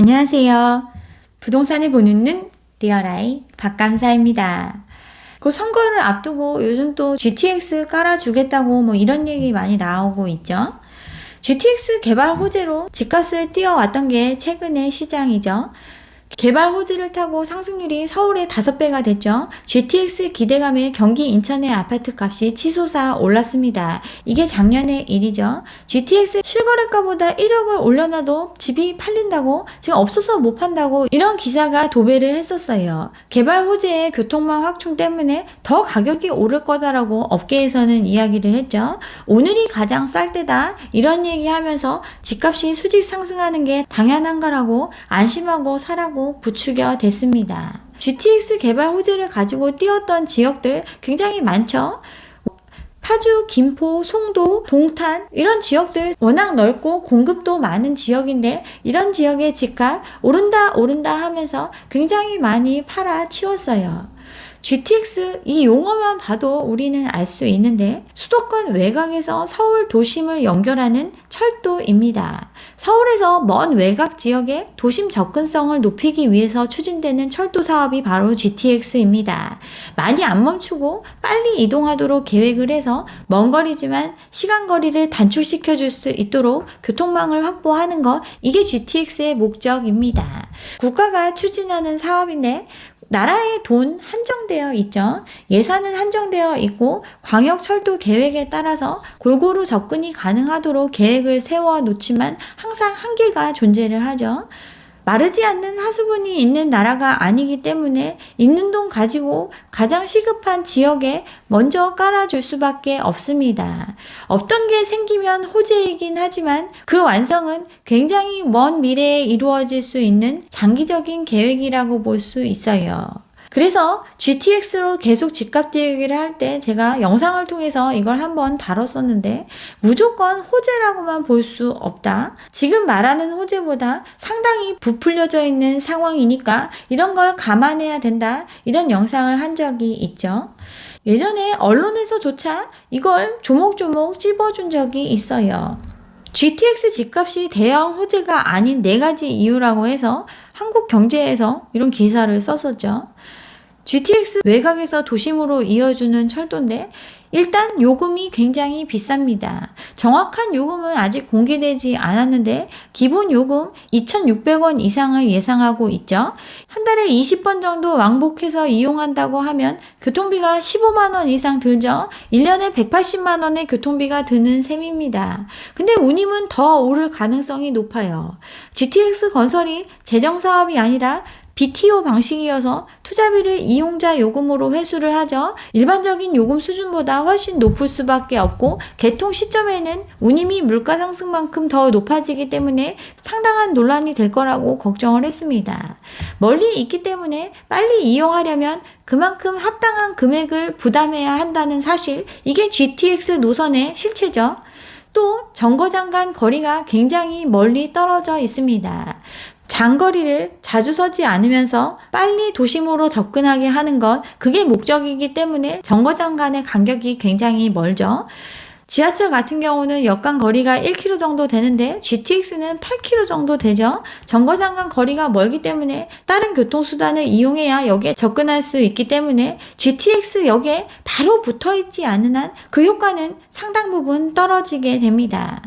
안녕하세요. 부동산을 보는 눈 리얼아이 박감사입니다. 그 선거를 앞두고 요즘 또 GTX 깔아주겠다고 뭐 이런 얘기 많이 나오고 있죠. GTX 개발 호재로 집값을 띄워왔던 게 최근의 시장이죠. 개발 호재를 타고 상승률이 서울의 5배가 됐죠. GTX 기대감에 경기 인천의 아파트 값이 치솟아 올랐습니다. 이게 작년의 일이죠. GTX 실거래가보다 1억을 올려놔도 집이 팔린다고, 지금 없어서 못 판다고 이런 기사가 도배를 했었어요. 개발 호재의 교통망 확충 때문에 더 가격이 오를 거다라고 업계에서는 이야기를 했죠. 오늘이 가장 쌀 때다 이런 얘기하면서 집값이 수직 상승하는 게 당연한 거라고 안심하고 사라고 부추겨 됐습니다. GTX 개발 호재를 가지고 뛰었던 지역들 굉장히 많죠. 파주, 김포, 송도, 동탄 이런 지역들 워낙 넓고 공급도 많은 지역인데 이런 지역의 집값 오른다 하면서 굉장히 많이 팔아치웠어요. GTX 이 용어만 봐도 우리는 알 수 있는데 수도권 외곽에서 서울 도심을 연결하는 철도입니다. 서울에서 먼 외곽 지역의 도심 접근성을 높이기 위해서 추진되는 철도 사업이 바로 GTX입니다. 많이 안 멈추고 빨리 이동하도록 계획을 해서 먼 거리지만 시간 거리를 단축시켜 줄 수 있도록 교통망을 확보하는 것, 이게 GTX의 목적입니다. 국가가 추진하는 사업인데 나라의 돈 한정되어 있죠. 예산은 한정되어 있고 광역철도 계획에 따라서 골고루 접근이 가능하도록 계획을 세워 놓지만 항상 한계가 존재를 하죠. 마르지 않는 하수분이 있는 나라가 아니기 때문에 있는 돈 가지고 가장 시급한 지역에 먼저 깔아줄 수밖에 없습니다. 없던 게 생기면 호재이긴 하지만 그 완성은 굉장히 먼 미래에 이루어질 수 있는 장기적인 계획이라고 볼 수 있어요. 그래서 GTX로 계속 집값 얘기를 할 때 제가 영상을 통해서 이걸 한번 다뤘었는데 무조건 호재라고만 볼 수 없다. 지금 말하는 호재보다 상당히 부풀려져 있는 상황이니까 이런 걸 감안해야 된다. 이런 영상을 한 적이 있죠. 예전에 언론에서조차 이걸 조목조목 찝어준 적이 있어요. GTX 집값이 대형 호재가 아닌 4가지 이유라고 해서 한국경제에서 이런 기사를 썼었죠. GTX 외곽에서 도심으로 이어주는 철도인데 일단 요금이 굉장히 비쌉니다. 정확한 요금은 아직 공개되지 않았는데 기본 요금 2,600원 이상을 예상하고 있죠. 한 달에 20번 정도 왕복해서 이용한다고 하면 교통비가 15만 원 이상 들죠. 1년에 180만 원의 교통비가 드는 셈입니다. 근데 운임은 더 오를 가능성이 높아요. GTX 건설이 재정사업이 아니라 BTO 방식이어서 투자비를 이용자 요금으로 회수를 하죠. 일반적인 요금 수준보다 훨씬 높을 수밖에 없고 개통 시점에는 운임이 물가 상승만큼 더 높아지기 때문에 상당한 논란이 될 거라고 걱정을 했습니다. 멀리 있기 때문에 빨리 이용하려면 그만큼 합당한 금액을 부담해야 한다는 사실, 이게 GTX 노선의 실체죠. 또 정거장 거리가 굉장히 멀리 떨어져 있습니다. 장거리를 자주 서지 않으면서 빨리 도심으로 접근하게 하는 것, 그게 목적이기 때문에 정거장 간의 간격이 굉장히 멀죠. 지하철 같은 경우는 역간 거리가 1km 정도 되는데 GTX는 8km 정도 되죠. 정거장 간 거리가 멀기 때문에 다른 교통수단을 이용해야 역에 접근할 수 있기 때문에 GTX 역에 바로 붙어있지 않는 한 그 효과는 상당 부분 떨어지게 됩니다.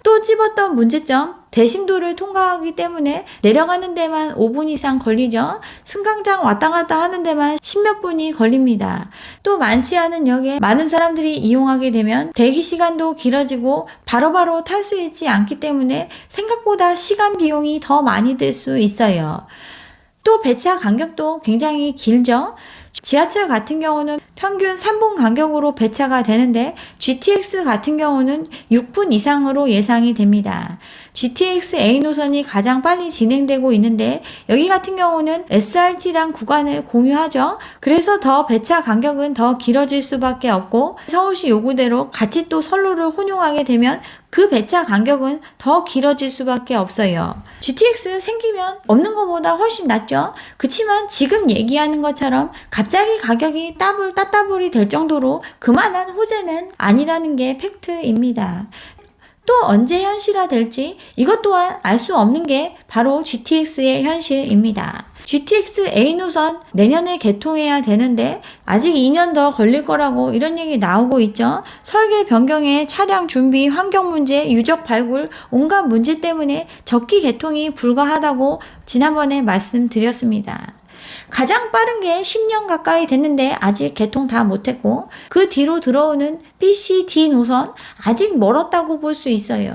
또 찝었던 문제점, 대심도를 통과하기 때문에 내려가는 데만 5분 이상 걸리죠. 승강장 왔다 갔다 하는 데만 10몇 분이 걸립니다. 또 많지 않은 역에 많은 사람들이 이용하게 되면 대기 시간도 길어지고 바로바로 탈 수 있지 않기 때문에 생각보다 시간 비용이 더 많이 들 수 있어요. 또 배차 간격도 굉장히 길죠. 지하철 같은 경우는 평균 3분 간격으로 배차가 되는데 GTX 같은 경우는 6분 이상으로 예상이 됩니다. GTX A 노선이 가장 빨리 진행되고 있는데 여기 같은 경우는 SRT랑 구간을 공유하죠. 그래서 더 배차 간격은 더 길어질 수밖에 없고 서울시 요구대로 같이 또 선로를 혼용하게 되면 그 배차 간격은 더 길어질 수밖에 없어요. GTX 생기면 없는 것보다 훨씬 낫죠. 그치만 지금 얘기하는 것처럼 갑자기 가격이 따따블이 될 정도로 그만한 호재는 아니라는 게 팩트입니다. 또 언제 현실화될지 이것 또한 알 수 없는 게 바로 GTX의 현실입니다. GTX A 노선 내년에 개통해야 되는데 아직 2년 더 걸릴 거라고 이런 얘기 나오고 있죠. 설계 변경에 차량 준비, 환경 문제, 유적 발굴, 온갖 문제 때문에 적기 개통이 불가하다고 지난번에 말씀드렸습니다. 가장 빠른 게 10년 가까이 됐는데 아직 개통 다 못했고 그 뒤로 들어오는 B, C, D 노선 아직 멀었다고 볼 수 있어요.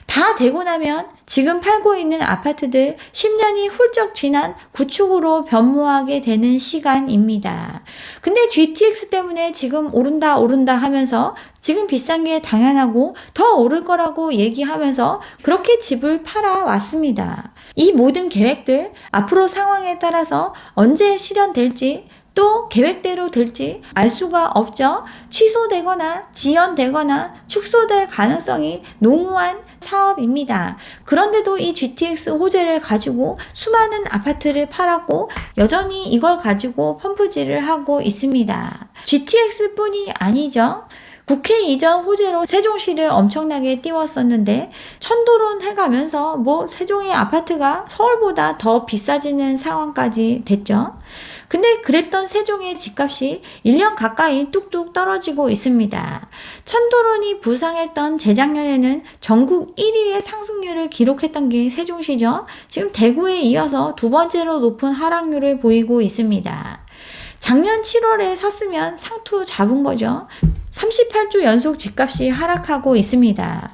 다 되고 나면 지금 팔고 있는 아파트들 10년이 훌쩍 지난 구축으로 변모하게 되는 시간입니다. 근데 GTX 때문에 지금 오른다 하면서 지금 비싼 게 당연하고 더 오를 거라고 얘기하면서 그렇게 집을 팔아왔습니다. 이 모든 계획들 앞으로 상황에 따라서 언제 실현될지 또 계획대로 될지 알 수가 없죠. 취소되거나 지연되거나 축소될 가능성이 농후한 사업입니다. 그런데도 이 GTX 호재를 가지고 수많은 아파트를 팔았고 여전히 이걸 가지고 펌프질을 하고 있습니다. GTX뿐이 아니죠. 국회 이전 호재로 세종시를 엄청나게 띄웠었는데 천도론 해가면서 세종의 아파트가 서울보다 더 비싸지는 상황까지 됐죠. 근데 그랬던 세종의 집값이 1년 가까이 뚝뚝 떨어지고 있습니다. 천도론이 부상했던 재작년에는 전국 1위의 상승률을 기록했던 게 세종시죠. 지금 대구에 이어서 두 번째로 높은 하락률을 보이고 있습니다. 작년 7월에 샀으면 상투 잡은 거죠. 38주 연속 집값이 하락하고 있습니다.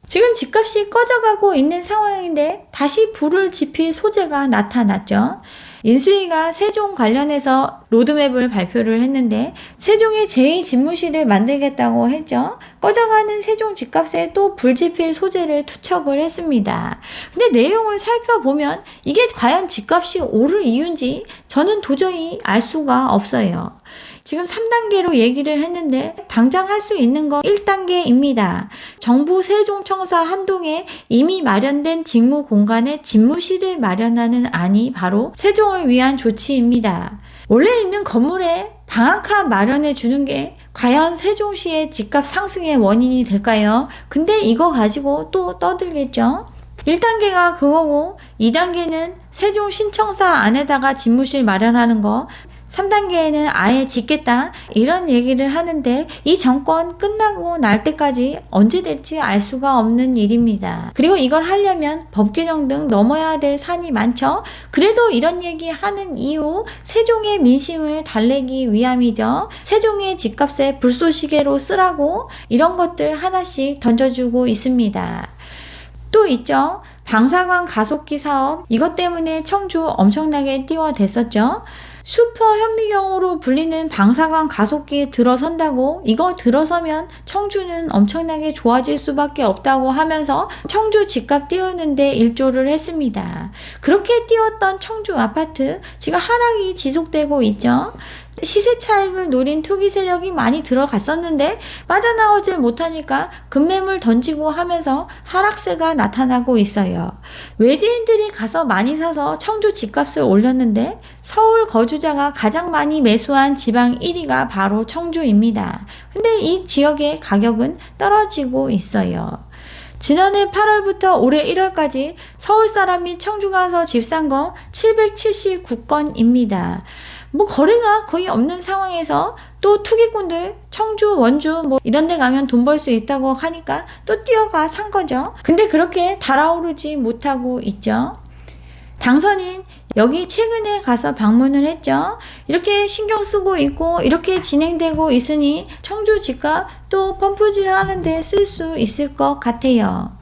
지금 집값이 꺼져가고 있는 상황인데 다시 불을 지필 소재가 나타났죠. 인수위가 세종 관련해서 로드맵을 발표를 했는데 세종의 제2집무실을 만들겠다고 했죠. 꺼져가는 세종 집값에 또 불지필 소재를 투척을 했습니다. 근데 내용을 살펴보면 이게 과연 집값이 오를 이유인지 저는 도저히 알 수가 없어요. 지금 3단계로 얘기를 했는데 당장 할 수 있는 거 1단계입니다. 정부 세종청사 한동에 이미 마련된 직무 공간에 집무실을 마련하는 안이 바로 세종을 위한 조치입니다. 원래 있는 건물에 방 한 칸 마련해 주는 게 과연 세종시의 집값 상승의 원인이 될까요? 근데 이거 가지고 또 떠들겠죠? 1단계가 그거고 2단계는 세종 신청사 안에다가 집무실 마련하는 거, 3단계에는 아예 짓겠다 이런 얘기를 하는데 이 정권 끝나고 날 때까지 언제 될지 알 수가 없는 일입니다. 그리고 이걸 하려면 법 개정 등 넘어야 될 산이 많죠. 그래도 이런 얘기 하는 이유 세종의 민심을 달래기 위함이죠. 세종의 집값에 불쏘시개로 쓰라고 이런 것들 하나씩 던져주고 있습니다. 또 있죠. 방사관 가속기 사업 이것 때문에 청주 엄청나게 띄워댔었죠. 슈퍼 현미경으로 불리는 방사관 가속기에 들어선다고 이거 들어서면 청주는 엄청나게 좋아질 수밖에 없다고 하면서 청주 집값 띄우는데 일조를 했습니다. 그렇게 띄웠던 청주 아파트 지금 하락이 지속되고 있죠. 시세 차익을 노린 투기 세력이 많이 들어갔었는데 빠져나오질 못하니까 급매물 던지고 하면서 하락세가 나타나고 있어요. 외지인들이 가서 많이 사서 청주 집값을 올렸는데 서울 거주자가 가장 많이 매수한 지방 1위가 바로 청주입니다. 근데 이 지역의 가격은 떨어지고 있어요. 지난해 8월부터 올해 1월까지 서울 사람이 청주 가서 집 산 거 779건입니다. 거래가 거의 없는 상황에서 또 투기꾼들 청주, 원주 이런 데 가면 돈 벌 수 있다고 하니까 또 뛰어가 산 거죠. 근데 그렇게 달아오르지 못하고 있죠. 당선인 여기 최근에 가서 방문을 했죠. 이렇게 신경 쓰고 있고 이렇게 진행되고 있으니 청주 집값 또 펌프질 하는데 쓸 수 있을 것 같아요.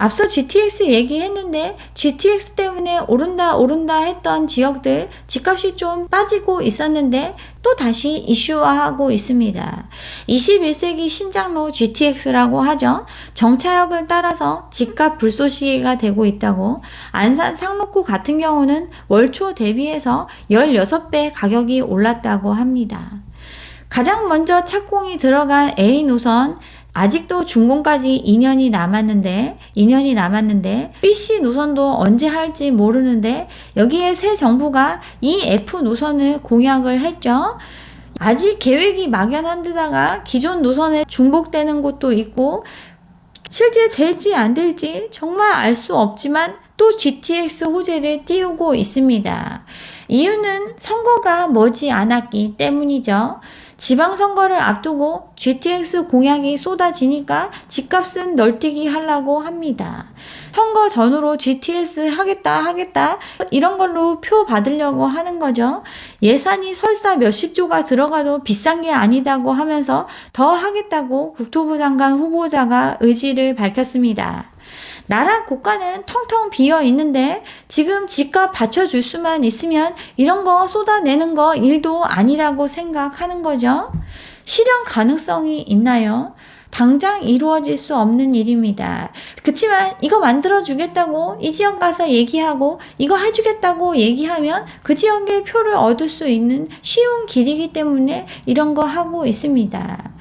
앞서 GTX 얘기했는데 GTX 때문에 오른다 했던 지역들 집값이 좀 빠지고 있었는데 또 다시 이슈화하고 있습니다. 21세기 신장로 GTX라고 하죠. 정차역을 따라서 집값 불쏘시개가 되고 있다고. 안산 상록구 같은 경우는 월초 대비해서 16배 가격이 올랐다고 합니다. 가장 먼저 착공이 들어간 A 노선 아직도 준공까지 2년이 남았는데 BC 노선도 언제 할지 모르는데 여기에 새 정부가 이 F 노선을 공약을 했죠. 아직 계획이 막연한 데다가 기존 노선에 중복되는 곳도 있고 실제 될지 안 될지 정말 알 수 없지만 또 GTX 호재를 띄우고 있습니다. 이유는 선거가 머지 않았기 때문이죠. 지방선거를 앞두고 GTX 공약이 쏟아지니까 집값은 널뛰기 하려고 합니다. 선거 전후로 GTX 하겠다 이런 걸로 표 받으려고 하는 거죠. 예산이 설사 몇십조가 들어가도 비싼 게 아니다고 하면서 더 하겠다고 국토부 장관 후보자가 의지를 밝혔습니다. 나라 국가는 텅텅 비어 있는데 지금 집값 받쳐줄 수만 있으면 이런 거 쏟아내는 거 일도 아니라고 생각하는 거죠. 실현 가능성이 있나요? 당장 이루어질 수 없는 일입니다. 그치만 이거 만들어주겠다고 이 지역 가서 얘기하고 이거 해주겠다고 얘기하면 그 지역의 표를 얻을 수 있는 쉬운 길이기 때문에 이런 거 하고 있습니다.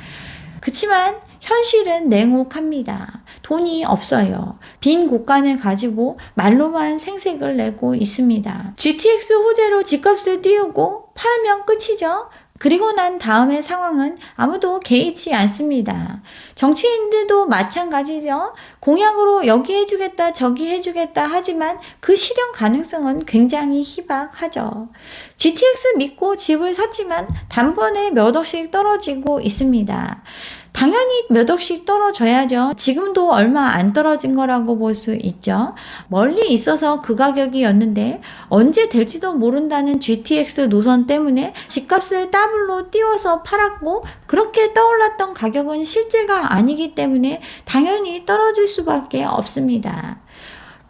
그치만 현실은 냉혹합니다. 돈이 없어요. 빈 곳간을 가지고 말로만 생색을 내고 있습니다. GTX 호재로 집값을 띄우고 팔면 끝이죠. 그리고 난 다음의 상황은 아무도 개의치 않습니다. 정치인들도 마찬가지죠. 공약으로 여기 해주겠다 저기 해주겠다 하지만 그 실현 가능성은 굉장히 희박하죠. GTX 믿고 집을 샀지만 단번에 몇 억씩 떨어지고 있습니다. 당연히 몇 억씩 떨어져야죠. 지금도 얼마 안 떨어진 거라고 볼 수 있죠. 멀리 있어서 그 가격이었는데 언제 될지도 모른다는 GTX 노선 때문에 집값을 더블로 띄워서 팔았고 그렇게 떠올랐던 가격은 실제가 아니기 때문에 당연히 떨어질 수밖에 없습니다.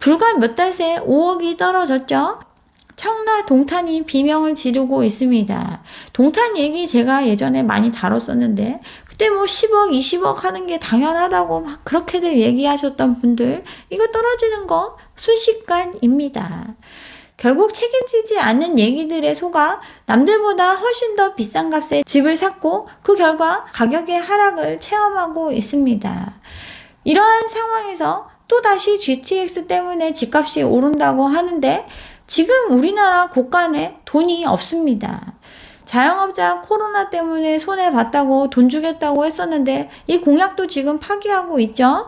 불과 몇 달 새 5억이 떨어졌죠. 청라 동탄이 비명을 지르고 있습니다. 동탄 얘기 제가 예전에 많이 다뤘었는데 그때 뭐 10억, 20억 하는 게 당연하다고 막 그렇게들 얘기하셨던 분들 이거 떨어지는 거 순식간입니다. 결국 책임지지 않는 얘기들에 속아 남들보다 훨씬 더 비싼 값에 집을 샀고 그 결과 가격의 하락을 체험하고 있습니다. 이러한 상황에서 또다시 GTX 때문에 집값이 오른다고 하는데 지금 우리나라 곳간에 돈이 없습니다. 자영업자 코로나 때문에 손해봤다고 돈 주겠다고 했었는데 이 공약도 지금 파기하고 있죠.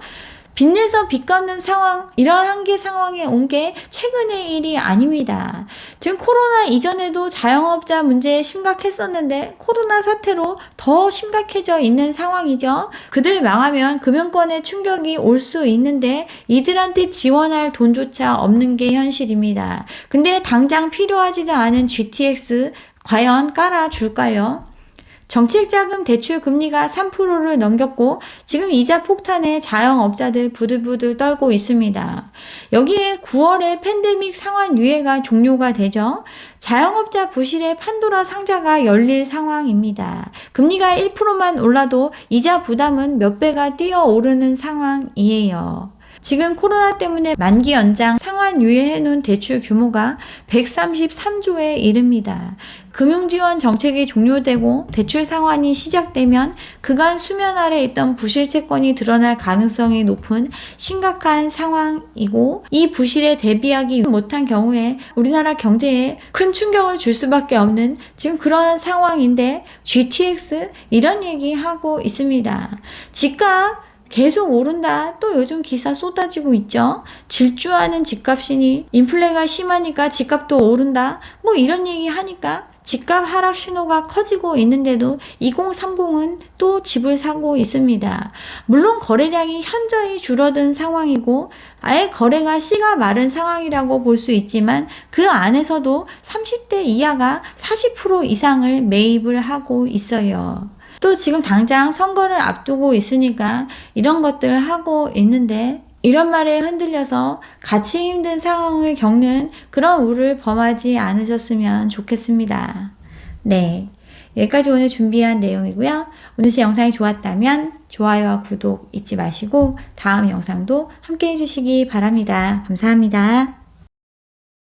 빚내서 빚 갚는 상황, 이러한 한계 상황에 온 게 최근의 일이 아닙니다. 지금 코로나 이전에도 자영업자 문제 심각했었는데 코로나 사태로 더 심각해져 있는 상황이죠. 그들 망하면 금융권에 충격이 올 수 있는데 이들한테 지원할 돈조차 없는 게 현실입니다. 근데 당장 필요하지도 않은 GTX 과연 깔아줄까요? 정책자금 대출 금리가 3%를 넘겼고 지금 이자 폭탄에 자영업자들 부들부들 떨고 있습니다. 여기에 9월에 팬데믹 상환 유예가 종료가 되죠. 자영업자 부실의 판도라 상자가 열릴 상황입니다. 금리가 1%만 올라도 이자 부담은 몇 배가 뛰어오르는 상황이에요. 지금 코로나 때문에 만기 연장 상환 유예해놓은 대출 규모가 133조에 이릅니다. 금융지원 정책이 종료되고 대출 상환이 시작되면 그간 수면 아래 있던 부실 채권이 드러날 가능성이 높은 심각한 상황이고 이 부실에 대비하기 못한 경우에 우리나라 경제에 큰 충격을 줄 수밖에 없는 지금 그러한 상황인데 GTX 이런 얘기하고 있습니다. 집값 계속 오른다. 또 요즘 기사 쏟아지고 있죠. 질주하는 집값이니 인플레가 심하니까 집값도 오른다. 뭐 이런 얘기 하니까 집값 하락 신호가 커지고 있는데도 2030은 또 집을 사고 있습니다. 물론 거래량이 현저히 줄어든 상황이고 아예 거래가 씨가 마른 상황이라고 볼 수 있지만 그 안에서도 30대 이하가 40% 이상을 매입을 하고 있어요. 또 지금 당장 선거를 앞두고 있으니까 이런 것들을 하고 있는데 이런 말에 흔들려서 같이 힘든 상황을 겪는 그런 우를 범하지 않으셨으면 좋겠습니다. 네, 여기까지 오늘 준비한 내용이고요. 오늘 제 영상이 좋았다면 좋아요와 구독 잊지 마시고 다음 영상도 함께 해주시기 바랍니다. 감사합니다.